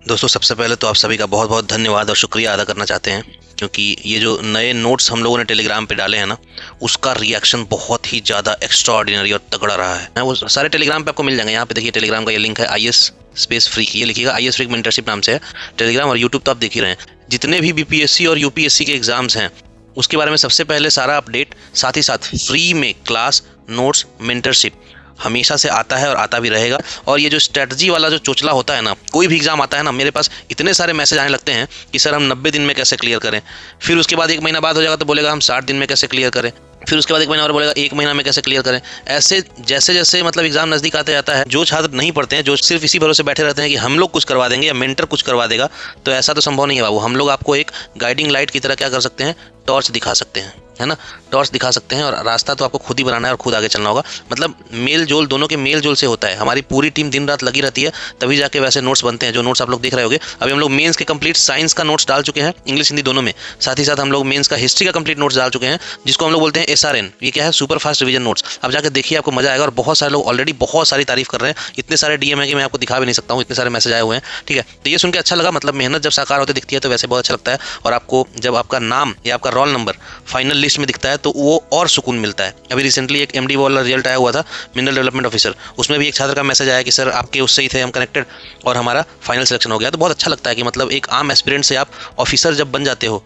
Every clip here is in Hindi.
दोस्तों, सबसे पहले तो आप सभी का बहुत बहुत धन्यवाद और शुक्रिया अदा करना चाहते हैं, क्योंकि ये जो नए नोट्स हम लोगों ने टेलीग्राम पे डाले हैं ना, उसका रिएक्शन बहुत ही ज़्यादा एक्स्ट्राऑर्डिनरी और तगड़ा रहा है। वो सारे टेलीग्राम पे आपको मिल जाएंगे। यहाँ पे देखिए, टेलीग्राम का ये लिंक है IS स्पेस फ्रीक, ये लिखिएगा IS फ्रीक मेंटरशिप नाम से है टेलीग्राम। और यूट्यूब तो आप देख ही रहे हैं, जितने भी BPSC और UPSC के एग्जाम्स हैं उसके बारे में सबसे पहले सारा अपडेट, साथ ही साथ फ्री में क्लास, नोट्स, मेंटरशिप हमेशा से आता है और आता भी रहेगा। और ये जो स्ट्रेटजी वाला जो चोचला होता है ना, कोई भी एग्जाम आता है ना, मेरे पास इतने सारे मैसेज आने लगते हैं कि सर हम 90 दिन में कैसे क्लियर करें। फिर उसके बाद 1 महीना बाद हो जाएगा तो बोलेगा हम 60 दिन में कैसे क्लियर करें। फिर उसके बाद 1 महीना और बोलेगा 1 महीना में कैसे क्लियर करें। ऐसे जैसे जैसे मतलब एग्जाम नजदीक आते जाता है, जो छात्र नहीं पढ़ते हैं, जो सिर्फ इसी भरोसे बैठे रहते हैं कि हम लोग कुछ करवा देंगे या मेंटर कुछ करवा देगा, तो ऐसा तो संभव नहीं है बाबू। हम लोग आपको एक गाइडिंग लाइट की तरह क्या कर सकते हैं, टॉर्च दिखा सकते हैं, है ना। टॉर्च दिखा सकते हैं और रास्ता तो आपको खुद ही बनाना है और खुद आगे चलना होगा। मतलब मेल जोल, दोनों के मेल जोल से होता है। हमारी पूरी टीम दिन रात लगी रहती है, तभी जाके वैसे नोट्स बनते हैं जो नोट्स आप लोग देख रहे होंगे। अभी हम लोग मेंस के कंप्लीट साइंस का नोट्स डाल चुके हैं, इंग्लिश हिंदी दोनों में। साथ ही साथ हम लोग मेंस का हिस्ट्री का कंप्लीट नोट्स डाल चुके हैं, जिसको हम लोग बोलते हैं SRN। ये क्या है, सुपर फास्ट रिवीजन नोट्स। अब जाकर देखिए, आपको मजा आएगा। और बहुत सारे लोग ऑलरेडी बहुत सारी तारीफ कर रहे हैं। इतने सारे DM है कि मैं आपको दिखा भी नहीं सकता हूँ, इतने सारे मैसेज आए हुए हैं। ठीक है, तो ये सुन के अच्छा लगा। मतलब मेहनत जब साकार होते दिखती है तो वैसे बहुत अच्छा लगता है। और आपको जब आपका नाम या आपका रोल नंबर फाइनल लिस्ट में दिखता है तो वो और सुकून मिलता है। अभी रिसेंटली एक MD वाला रिजल्ट आया हुआ था, मिनरल डेवलपमेंट ऑफिसर। उसमें भी एक छात्र का मैसेज आया कि सर आपके उससे ही थे हम कनेक्टेड और हमारा फाइनल सिलेक्शन हो गया। तो बहुत अच्छा लगता है कि मतलब एक आम एस्पिरेंट से आप ऑफिसर जब बन जाते हो,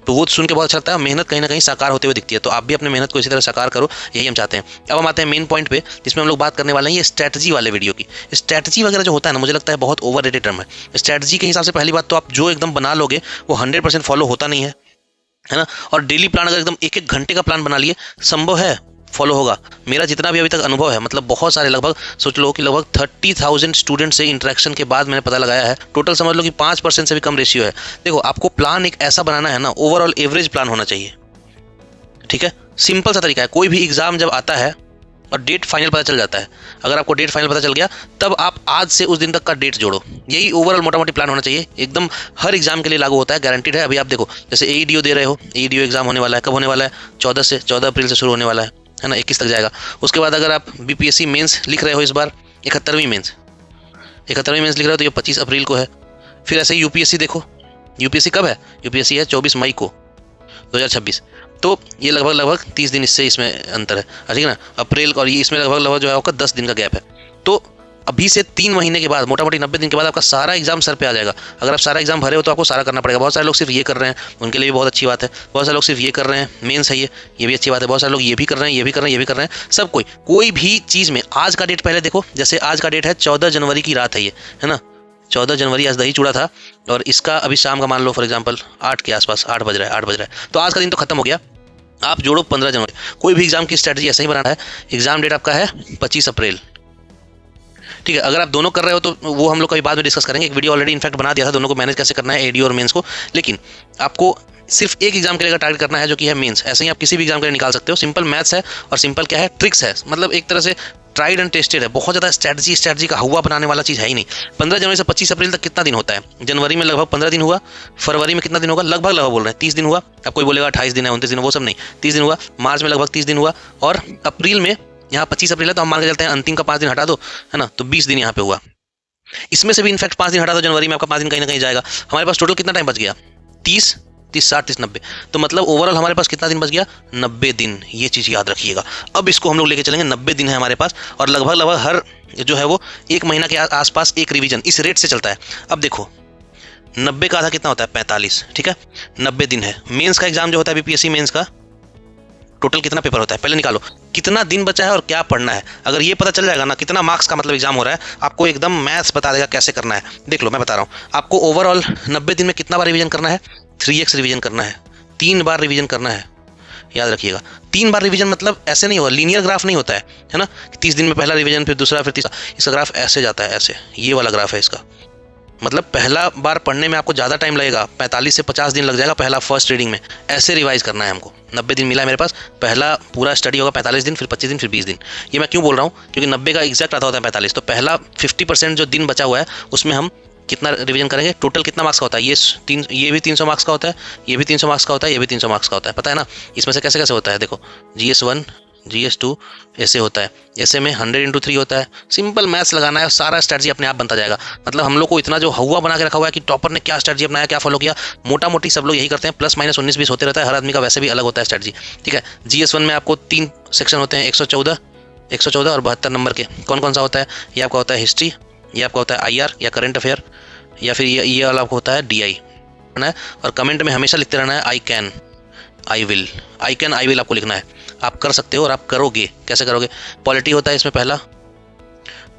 तो वो सुन के बहुत अच्छा लगता है। मेहनत कहीं ना कहीं साकार होते हुए दिखती है। तो आप भी अपनी मेहनत को इसी तरह साकार करो, यही हम चाहते हैं। अब हम आते हैं मेन पॉइंट पे, जिसमें हम लोग बात करने वाले हैं ये स्ट्रैटेजी वाले वीडियो की। स्ट्रैटेजी वगैरह जो होता है ना, मुझे लगता है बहुत ओवररेटेड टर्म है। स्ट्रैटेजी के हिसाब से पहली बात तो आप जो एकदम बना लोगे वो 100% फॉलो होता नहीं है ना। और डेली प्लान अगर एकदम 1-1 घंटे का प्लान बना लिए, संभव है फॉलो होगा। मेरा जितना भी अभी तक अनुभव है, मतलब बहुत सारे, लगभग सोच लो कि लगभग 30,000 स्टूडेंट से इंटरेक्शन के बाद मैंने पता लगाया है, टोटल समझ लो कि 5% से भी कम रेशियो है। देखो, आपको प्लान एक ऐसा बनाना है ना, ओवरऑल एवरेज प्लान होना चाहिए। ठीक है, सिंपल सा तरीका है। कोई भी एग्जाम जब आता है और डेट फाइनल पता चल जाता है, अगर आपको डेट फाइनल पता चल गया, तब आप आज से उस दिन तक का डेट जोड़ो। यही ओवरऑल मोटा मोटी प्लान होना चाहिए। एकदम हर एग्जाम के लिए लागू होता है, गारंटीड है। अभी आप देखो, जैसे AEDO दे रहे हो, AEDO एग्जाम होने वाला है। कब होने वाला है? 14 अप्रैल से शुरू होने वाला है ना, 21 तक जाएगा। उसके बाद अगर आप BPSC मेंस लिख रहे हो, इस बार 71वीं मेंस लिख रहे हो, तो ये 25 अप्रैल को है। फिर ऐसे ही UPSC देखो, UPSC कब है? UPSC है 24 मई को 2026। तो ये लगभग 30 दिन इसमें अंतर है, ठीक है ना। अप्रैल और ये इसमें लगभग जो है आपका 10 दिन का गैप है। तो अभी से 3 महीने के बाद, मोटा मोटी 90 दिन के बाद आपका सारा एग्जाम सर पे आ जाएगा। अगर आप सारा एग्जाम भरे हो तो आपको सारा करना पड़ेगा। बहुत सारे लोग सिर्फ ये कर रहे हैं, उनके लिए भी बहुत अच्छी बात है। बहुत सारे लोग सिर्फ ये कर रहे हैं, मेंस है ये भी अच्छी बात है। बहुत सारे लोग ये भी कर रहे हैं, ये भी कर रहे हैं। सब कोई भी चीज़ में आज का डेट पहले देखो। जैसे आज का डेट है 14 जनवरी की रात है ये, है ना। 14 जनवरी आज दही चूड़ा था, और इसका अभी शाम का मान लो फॉर एग्जाम्पल 8 के आसपास, 8 बज रहा है। तो आज का दिन तो खत्म हो गया। आप जोड़ो 15 जनवरी। कोई भी एग्जाम की स्ट्रेटजी ऐसा ही बनाना है। एग्जाम डेट आपका है 25 अप्रैल। ठीक है, अगर आप दोनों कर रहे हो तो वो हम लोग कभी बाद में डिस्कस करेंगे। एक वीडियो ऑलरेडी इनफैक्ट बना दिया था दोनों को मैनेज कैसे करना है, AEDO और मेंस को। लेकिन आपको सिर्फ एक एग्जाम के लिए टारगेट करना है, जो कि है मेंस। ऐसे ही आप किसी भी एग्जाम के लिए निकाल सकते हो। सिंपल मैथ्स है और सिंपल क्या है, ट्रिक्स है। मतलब एक तरह से ट्राइड एंड टेस्टेड है। बहुत ज़्यादा स्ट्रैटेजी का हुआ बनाने वाला चीज़ है ही नहीं। 15 जनवरी से 25 अप्रैल तक कितना दिन होता है? जनवरी में लगभग 15 दिन हुआ, फरवरी में कितना दिन होगा? लगभग बोल रहे हैं 30 दिन हुआ। अब कोई बोलेगा 28 दिन है, 29 दिन, वो सब नहीं, 30 दिन हुआ। मार्च में लगभग 30 दिन हुआ, और अप्रैल में, यहाँ 25 अप्रैल है तो हम मान के चलते हैं अंतिम का 5 दिन हटा दो, है ना, तो 20 दिन यहाँ पे हुआ। इसमें से भी इनफैक्ट 5 दिन हटा दो, जनवरी में आपका 5 दिन कहीं ना कहीं जाएगा। हमारे पास टोटल कितना टाइम बच गया? 30, 60, 30, 90। तो मतलब ओवरऑल हमारे पास कितना दिन बच गया? 90 दिन। ये चीज़ याद रखिएगा। अब इसको हम लोग लेके चलेंगे, 90 दिन है हमारे पास, और लगभग हर जो है वो 1 महीना के आसपास एक रिवीजन इस रेट से चलता है। अब देखो, 90 का आधा कितना होता है? 45। ठीक है, 90 दिन है। मेंस का एग्जाम जो होता है BPSC मेंस का, टोटल कितना पेपर होता है? पहले निकालो कितना दिन बचा है और क्या पढ़ना है। अगर ये पता चल जाएगा ना कितना मार्क्स का मतलब एग्जाम हो रहा है, आपको एकदम मैथ्स बता देगा कैसे करना है। देख लो, मैं बता रहा हूँ आपको। ओवरऑल 90 दिन में कितना बार रिवीजन करना है? 3x रिवीजन करना है, 3 बार रिवीजन करना है। याद रखिएगा, 3 बार रिवीजन मतलब ऐसे नहीं होगा, लीनियर ग्राफ नहीं होता है ना। 30 दिन में पहला रिवीजन, फिर दूसरा, फिर तीसरा। इसका ग्राफ ऐसे जाता है, ऐसे, ये वाला ग्राफ है इसका। मतलब पहला बार पढ़ने में आपको ज़्यादा टाइम लगेगा, 45 से 50 दिन लग जाएगा पहला फर्स्ट रीडिंग में। ऐसे रिवाइज करना है हमको। 90 दिन मिला है मेरे पास, पहला पूरा स्टडी होगा 45 दिन, फिर 25 दिन, फिर 20 दिन। ये मैं क्यों बोल रहा हूँ? क्योंकि 90 का एग्जैक्ट आता होता है 45। तो पहला 50% जो दिन बचा हुआ है उसमें हम कितना रिवीजन करेंगे? टोटल कितना मार्क्स का होता है? ये भी 300 मार्क्स का होता है, ये भी 300 मार्क्स का होता है, ये भी 300 मार्क्स का होता है। पता है ना इसमें से कैसे कैसे होता है? देखो, GS1 GS2 ऐसे होता है, ऐसे में 100 × 3 होता है। सिंपल मैथ्स लगाना है, सारा स्ट्रेटजी अपने आप बनता जाएगा। मतलब हम लोग को इतना जो हवा बना के रखा हुआ है कि टॉपर ने क्या स्ट्रेटजी अपनाया, क्या फॉलो किया, मोटा मोटी सब लोग यही करते हैं। प्लस माइनस 19-20 होते रहता है, हर आदमी का वैसे भी अलग होता है स्ट्रेटजी, ठीक है। GS1 में आपको 3 सेक्शन होते हैं, 114 और 72 नंबर के। कौन कौन सा होता है? ये आपका होता है हिस्ट्री, ये आपका होता है IR या करंट अफेयर, या फिर ये वाला आपको होता है DI है। और कमेंट में हमेशा लिखते रहना है I can, I will, I can, I will आपको लिखना है। आप कर सकते हो और आप करोगे। कैसे करोगे? पॉलिटी होता है इसमें पहला,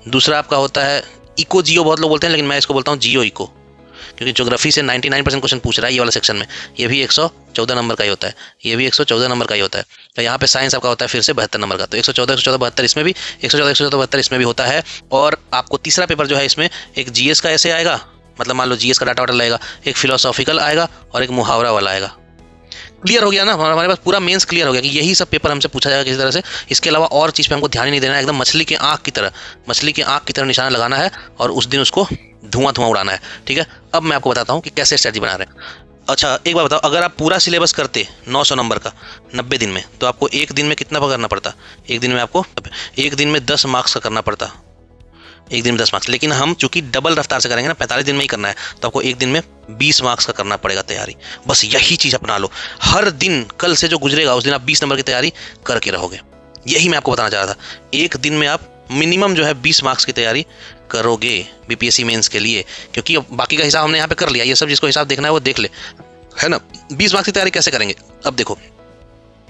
दूसरा आपका होता है इको जियो, बहुत लोग बोलते हैं लेकिन मैं इसको बोलता हूँ जियो इको, क्योंकि ज्योग्राफी से 99% क्वेश्चन पूछ रहा है ये वाला सेक्शन में। ये भी 114 नंबर का ही होता है, ये भी 114 नंबर का ही होता है। तो यहाँ पे साइंस आपका होता है फिर से 72 नंबर का। तो 114, 72 इसमें भी, 114, 72 इसमें भी होता है। और आपको तीसरा पेपर जो है इसमें एक GS का ऐसे आएगा, मतलब मान लो GS का डाटा वाटा लगेगा, एक फिलोसॉफिकल आएगा और एक मुहावरा वाला आएगा। क्लियर हो गया ना? हमारे पास पूरा मेंस क्लियर हो गया कि यही सब पेपर हमसे पूछा जाएगा किसी तरह से। इसके अलावा और चीज़ पे हमको ध्यान ही नहीं देना है। एकदम मछली के आँख की तरह निशाना लगाना है और उस दिन उसको धुआं उड़ाना है, ठीक है। अब मैं आपको बताता हूँ कि कैसे स्ट्रेटजी बना रहे हैं। अच्छा एक बात बताओ, अगर आप पूरा सिलेबस करते 900 नंबर का 90 दिन में, तो आपको एक दिन में कितना करना पड़ता? एक दिन में आपको 10 मार्क्स का करना पड़ता, एक दिन में 10 मार्क्स। लेकिन हम चूंकि डबल रफ्तार से करेंगे ना, 45 दिन में ही करना है, तो आपको एक दिन में 20 मार्क्स का करना पड़ेगा तैयारी। बस यही चीज़ अपना लो। हर दिन कल से जो गुजरेगा उस दिन आप 20 नंबर की तैयारी करके रहोगे। यही मैं आपको बताना चाह रहा था। एक दिन में आप मिनिमम जो है 20 मार्क्स की तैयारी करोगे BPSC मेंस के लिए, क्योंकि बाकी का हिसाब हमने यहाँ पे कर लिया। ये सब जिसको हिसाब देखना है वो देख ले, है ना। 20 मार्क्स की तैयारी कैसे करेंगे? अब देखो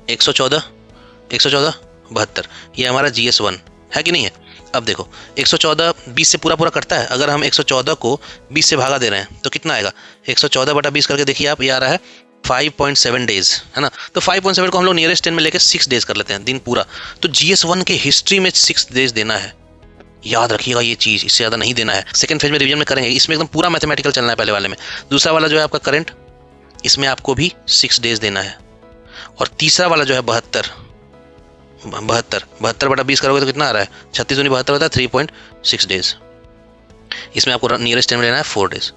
114, 72 ये हमारा GS1 है कि नहीं है? अब देखो 114 20 से पूरा कटता है। अगर हम 114 को 20 से भागा दे रहे हैं तो कितना आएगा? 114/20 करके देखिए आप, ये आ रहा है 5.7 डेज, है ना। तो 5.7 को हम लोग नियरेस्ट 10 में लेके 6 डेज कर लेते हैं, दिन पूरा। तो GS1 के हिस्ट्री में 6 डेज देना है, याद रखिएगा ये चीज़, इससे ज़्यादा नहीं देना है। सेकंड फेज में रिवीजन में करेंगे, इसमें एकदम पूरा मैथमेटिकल चलना है पहले वाले में। दूसरा वाला जो है आपका करंट, इसमें आपको भी 6 डेज देना है। और तीसरा वाला जो है 72/20 करोगे तो कितना आ रहा है? 36 दूनी 72 होता है, 3.6 डेज। इसमें आपको नियरेस्ट 10 में लेना है 4 डेज।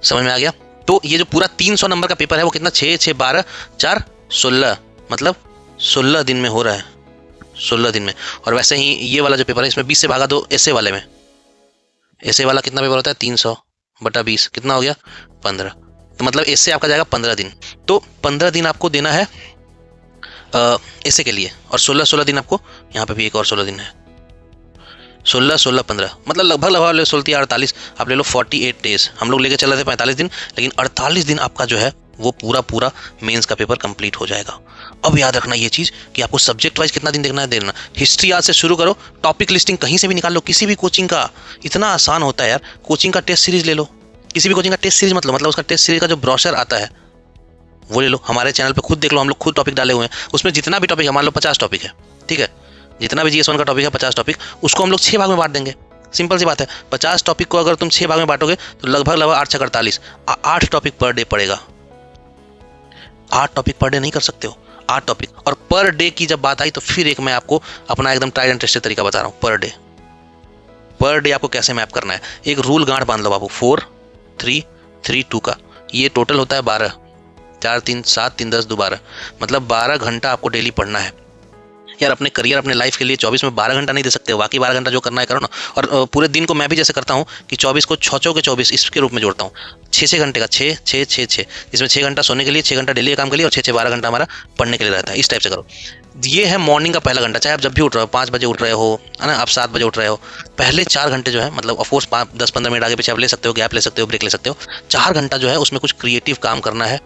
समझ में आ गया? तो ये जो पूरा 300 नंबर का पेपर है वो कितना? 6, 6, 12, 4, 16, मतलब 16 दिन में हो रहा है, 16 दिन में। और वैसे ही ये वाला जो पेपर है इसमें 20 से भागा दो ऐसे वाले में। ऐसे वाला कितना पेपर होता है? 300/20 कितना हो गया? 15। तो मतलब इससे आपका जाएगा 15 दिन। तो 15 दिन आपको देना है ऐसे के लिए, और 16 दिन आपको यहाँ पे भी एक और 16 दिन है। 16, 15 मतलब लगभग 16, 48 आप ले लो, 48 डेज। हम लोग लेके चल रहे थे 45 दिन, लेकिन 48 दिन आपका जो है वो पूरा मेंस का पेपर कंप्लीट हो जाएगा। अब याद रखना ये चीज़ कि आपको सब्जेक्ट वाइज कितना दिन देखना है, देना। हिस्ट्री आज से शुरू करो, टॉपिक लिस्टिंग कहीं से भी निकाल लो, किसी भी कोचिंग का। इतना आसान होता है यार। कोचिंग का टेस्ट सीरीज ले लो, किसी भी कोचिंग का टेस्ट सीरीज मतलब उसका टेस्ट सीरीज का जो ब्रोशर आता है वो ले लो। हमारे चैनल पे खुद देख लो, हम लोग खुद टॉपिक डाले हुए हैं। उसमें जितना भी टॉपिक है, मान लो 50 टॉपिक है, ठीक है, जितना भी GS1 का टॉपिक है 50 टॉपिक, उसको हम लोग 6 भाग में बांट देंगे। सिंपल सी बात है। 50 टॉपिक को अगर तुम 6 भाग में बांटोगे तो लगभग 8 × 48, 8 टॉपिक पर डे पड़ेगा। 8 टॉपिक पर डे नहीं कर सकते हो, 8 टॉपिक। और पर डे की जब बात आई तो फिर एक मैं आपको अपना एकदम ट्राइड एंड टेस्टेड तरीका बता रहा हूँ। पर डे आपको कैसे मैप करना है, एक रूल गांठ बांध लो बाबू। 4, 3, 3, 2 का ये टोटल होता है 12, 4, 3, 7, 3, 10, 2, 12, मतलब 12 घंटा आपको डेली पढ़ना है। यार अपने करियर, अपने लाइफ के लिए 24 में 12 घंटा नहीं दे सकते हो, बाकी 12 घंटा जो करना है करो ना। और पूरे दिन को मैं भी जैसे करता हूँ कि 24 को 6 के 24 इसके रूप में जोड़ता हूँ। 6 घंटे का 6, 6, 6, 6, इसमें 6 घंटा सोने के लिए, 6 घंटा डेली काम के लिए, और 6, 12 घंटा हमारा पढ़ने के लिए रहता है। इस टाइप से करो। ये है मॉर्निंग का पहला घंटा। चाहे आप जब भी उठ रहे हो, 5 बजे उठ रहे हो, है ना, आप 7 बजे उठ रहे हो, पहले 4 घंटे जो है, मतलब ऑफकोर्स 10-15 मिनट आगे पीछे आप ले सकते हो, गैप ले सकते हो, ब्रेक ले सकते हो। 4 घंटा जो है उसमें कुछ क्रिएटिव काम करना है,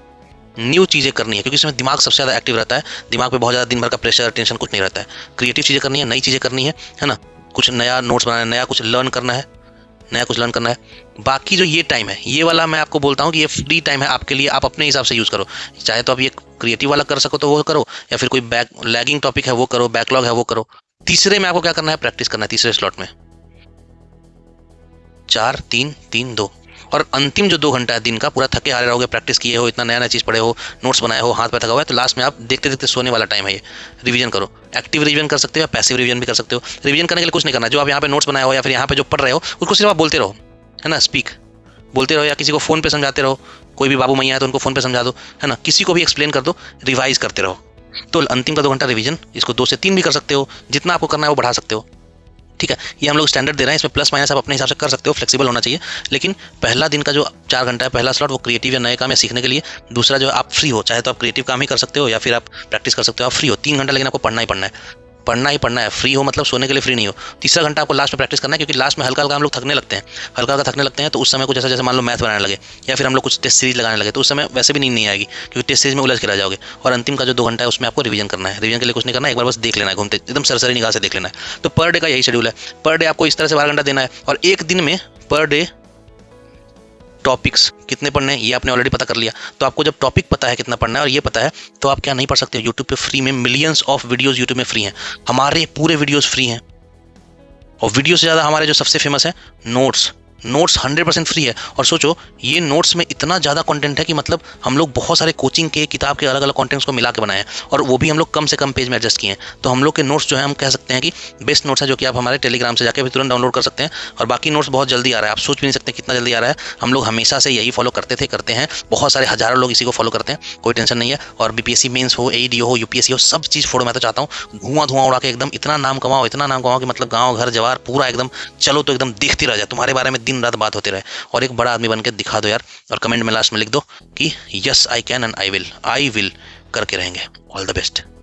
न्यू चीज़ें करनी है, क्योंकि इसमें दिमाग सबसे ज़्यादा एक्टिव रहता है। दिमाग पे बहुत ज़्यादा दिन भर का प्रेशर, टेंशन कुछ नहीं रहता है। क्रिएटिव चीज़ें करनी है, नई चीज़ें करनी है ना। कुछ नया नोट्स बनाना है, नया कुछ लर्न करना है, बाकी जो ये टाइम है, ये वाला मैं आपको बोलता हूँ कि ये फ्री टाइम है आपके लिए। आप अपने हिसाब से यूज़ करो। चाहे तो आप ये क्रिएटिव वाला कर सको तो वो करो, या फिर कोई लैगिंग टॉपिक है वो करो, बैकलॉग है वो करो। तीसरे में आपको क्या करना है? प्रैक्टिस करना है। तीसरे स्लॉट में 4, 3, 3, 2, और अंतिम जो 2 घंटा है दिन का, पूरा थके हारे रहोगे, प्रैक्टिस किए हो, इतना नया चीज़ पढ़े हो, नोट्स बनाए हो, हाथ पे थका हुआ है, तो लास्ट में आप देखते देखते सोने वाला टाइम है। ये रिवीजन करो। एक्टिव रिवीजन कर सकते हो या पैसिव रिवीजन भी कर सकते हो। रिवीजन करने के लिए कुछ नहीं करना, जो आप यहाँ पे नोट्स बनाए हो या फिर यहाँ पे जो पढ़ रहे हो उसको सिर्फ आप बोलते रहो, है ना, स्पीक बोलते रहो, या किसी को फ़ोन पे समझाते रहो। कोई भी बाबू मैया है तो उनको फ़ोन पे समझा दो, है ना, किसी को भी एक्सप्लेन कर दो, रिवाइज करते रहो। तो अंतिम का 2 घंटा रिवीजन, इसको 2 से 3 भी कर सकते हो, जितना आपको करना है वो बढ़ा सकते हो। ठीक है, ये हम लोग स्टैंडर्ड दे रहे हैं, इसमें प्लस माइनस आप अपने हिसाब से कर सकते हो, फ्लेक्सिबल होना चाहिए। लेकिन पहला दिन का जो 4 घंटा है, पहला स्लॉट वो क्रिएटिव या नए काम या सीखने के लिए। दूसरा जो आप फ्री हो, चाहे तो आप क्रिएटिव काम ही कर सकते हो या फिर आप प्रैक्टिस कर सकते हो। आप फ्री हो 3 घंटा, लेकिन आपको पढ़ना ही पढ़ना है, पढ़ना ही पढ़ना है। फ्री हो मतलब सोने के लिए फ्री नहीं हो। तीसरा घंटा आपको लास्ट में प्रैक्टिस करना है, क्योंकि लास्ट में हल्का हल्का हम लोग थकने लगते हैं, हल्का हल्का थकने लगते हैं। तो उस समय कुछ ऐसा, जैसे मान लो मैथ बनाने लगे या फिर हम लोग कुछ टेस्ट सीरीज लगाने लगे, तो उस समय वैसे भी नींद नहीं आएगी, क्योंकि टेस्ट सीरीज में उलझ के रह जाओगे। और अंतिम का जो 2 घंटा है उसमें आपको रिवीजन करना है। रिवीजन के लिए कुछ नहीं करना है, एक बार बस देख लेना है, घूमते एकदम सरसरी निगाह से देख लेना है। तो पर डे का यही शेड्यूल है। पर डे आपको इस तरह से 12 घंटा देना है, और एक दिन में पर डे टॉपिक्स कितने पढ़ने हैं ये आपने ऑलरेडी पता कर लिया। तो आपको जब टॉपिक पता है कितना पढ़ना है और ये पता है, तो आप क्या नहीं पढ़ सकते हो। यूट्यूब पे फ्री में मिलियंस ऑफ वीडियोस यूट्यूब में फ्री हैं, हमारे पूरे वीडियोस फ्री हैं। और वीडियो से ज़्यादा हमारे जो सबसे फेमस है नोट्स 100% फ्री है। और सोचो ये नोट्स में इतना ज़्यादा कंटेंट है कि मतलब हम लोग बहुत सारे कोचिंग के, किताब के अलग अलग कंटेंट्स को मिला के बनाए हैं, और वो भी हम लोग कम से कम पेज में एडजस्ट किए हैं। तो हम लोग के नोट्स जो है, हम कह सकते हैं कि बेस्ट नोट्स है, जो कि आप हमारे टेलीग्राम से जाके भी तुरंत डाउनलोड कर सकते हैं। और बाकी नोट्स बहुत जल्दी आ रहा है, आप सोच भी नहीं सकते कितना जल्दी आ रहा है। हम लोग हमेशा से यही फॉलो करते थे, करते हैं, बहुत सारे हज़ारों लोग इसी को फॉलो करते हैं, कोई टेंशन नहीं है। और बीपीएससी मेंस हो, एईडी हो, यूपीएससी हो, सब चीज़ फोड़ो। मैं तो चाहता हूँ धुआं उड़ा के एकदम इतना नाम कमाओ, इतना नाम कमाओ कि मतलब गाँव घर जवार पूरा एकदम चलो तो एकदम देखती रह जाए, तुम्हारे बारे में दिन रात बात होती रहे, और एक बड़ा आदमी बन के दिखा दो यार। और कमेंट में लास्ट में लिख दो कि yes I can and I will करके रहेंगे। All the best.